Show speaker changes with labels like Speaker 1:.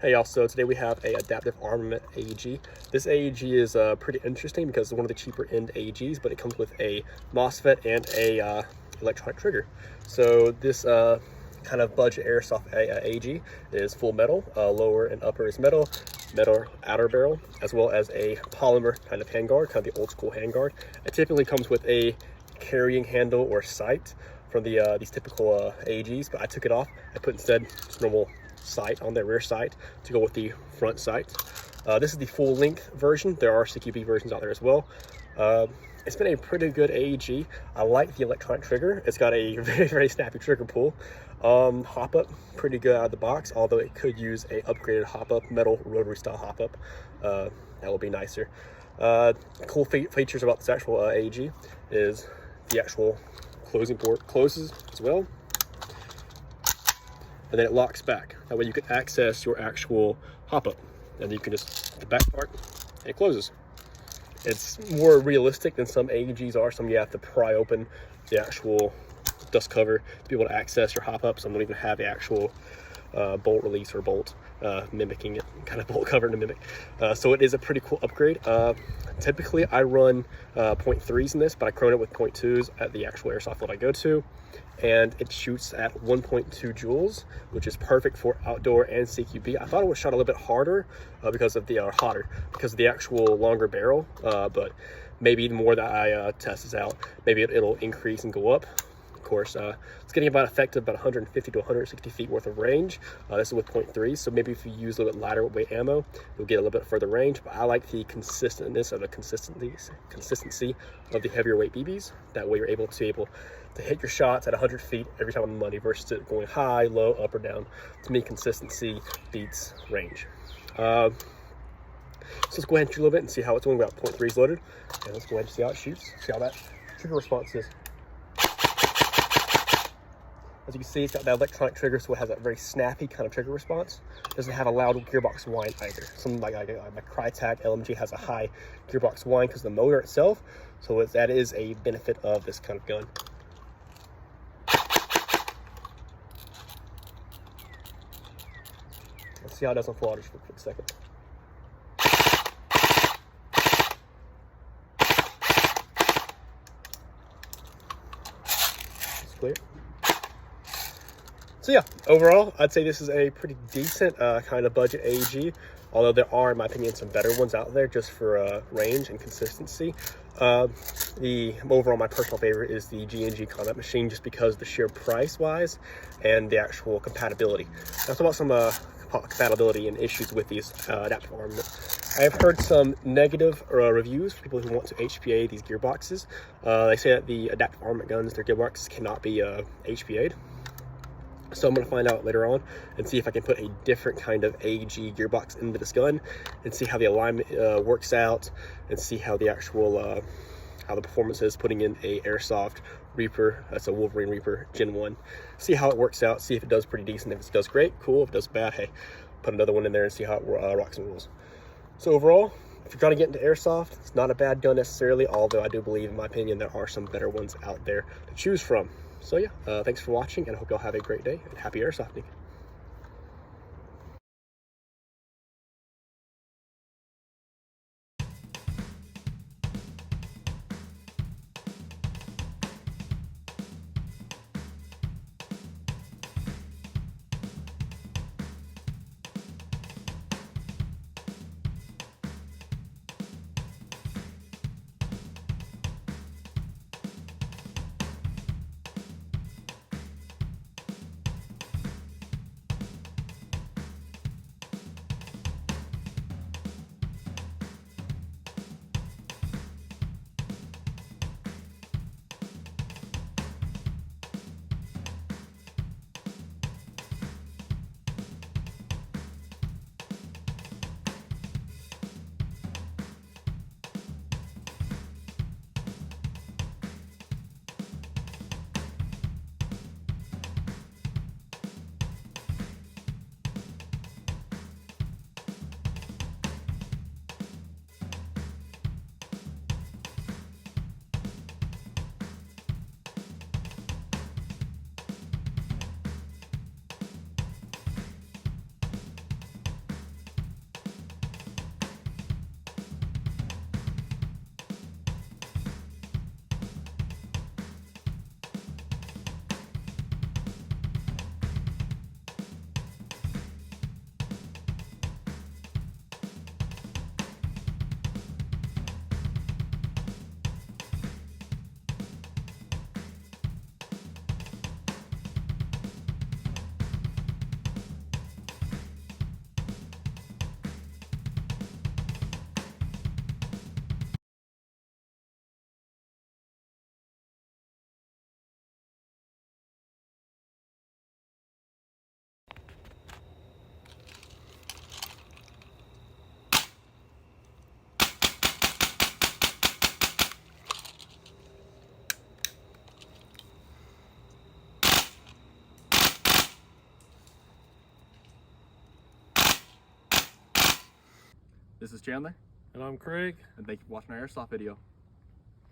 Speaker 1: Hey, also today we have a Adaptive Armament AEG. This AEG is pretty interesting because it's one of the cheaper end AEGs, but it comes with a MOSFET and a electronic trigger. So this kind of budget airsoft AEG is full metal. Lower and upper is metal outer barrel, as well as a polymer kind of handguard, kind of the old school handguard. It typically comes with a carrying handle or sight from the these typical AEGs, but I took it off. I put instead just normal sight on the rear sight to go with the front sight. This is the full length version. There are CQB versions out there as well. It's been a pretty good AEG. I like the electronic trigger. It's got a very snappy trigger pull. Hop up pretty good out of the box, although it could use a upgraded hop up, metal rotary style hop up. That will be nicer. Cool features about this actual AEG is the actual closing port closes as well, and then it locks back. That way you can access your actual hop-up, and you can just the back part, and it closes. It's more realistic than some AEGs are. Some you have to pry open the actual dust cover to be able to access your hop-up. Some don't even have the actual bolt release or bolt mimicking it, kind of bolt cover to mimic. So it is a pretty cool upgrade. Typically I run 0.3s in this, but I chrome it with 0.2s at the actual airsoft that I go to, and it shoots at 1.2 joules, which is perfect for outdoor and CQB. I thought it would shot a little bit harder because of the hotter because of the actual longer barrel, but maybe the more that I test this out, maybe it'll increase and go up. Of course, it's getting about effective about 150 to 160 feet worth of range. This is with 0.3, so maybe if you use a little bit lighter weight ammo, you'll get a little bit further range. But I like the consistentness of the consistency of the heavier weight BBs. That way you're able to hit your shots at 100 feet every time on the money versus it going high, low, up or down. To me, consistency beats range. So let's go ahead and shoot a little bit and see how it's doing. About 0.3s loaded, and let's go ahead and see how it shoots. See how that trigger response is. As you can see, it's got that electronic trigger, so it has that very snappy kind of trigger response. It doesn't have a loud gearbox whine either. Something like my Crytek LMG has a high gearbox whine because of the motor itself. So that is a benefit of this kind of gun. Let's see how it does on full auto just for a quick second. It's clear. So yeah, overall, I'd say this is a pretty decent kind of budget AEG, although there are, in my opinion, some better ones out there just for range and consistency. Overall, my personal favorite is the G&G Combat Machine, just because the sheer price-wise and the actual compatibility. Let's talk about some compatibility and issues with these adaptive armament. I have heard some negative reviews for people who want to HPA these gearboxes. They say that the adaptive armament guns, their gearboxes cannot be HPA'd. So I'm going to find out later on and see if I can put a different kind of AEG gearbox into this gun and see how the alignment works out, and see how the actual how the performance is putting in a airsoft Reaper. That's a Wolverine Reaper Gen 1. See how it works out, see if it does pretty decent. If it does great, cool. If it does bad, hey, put another one in there and see how it rocks and rolls. So overall, if you're trying to get into airsoft, it's not a bad gun necessarily, although I do believe, in my opinion, there are some better ones out there to choose from. So yeah, thanks for watching, and I hope y'all have a great day, and happy airsofting. This is Chandler.
Speaker 2: And I'm Craig.
Speaker 1: And thank you for watching our airsoft video.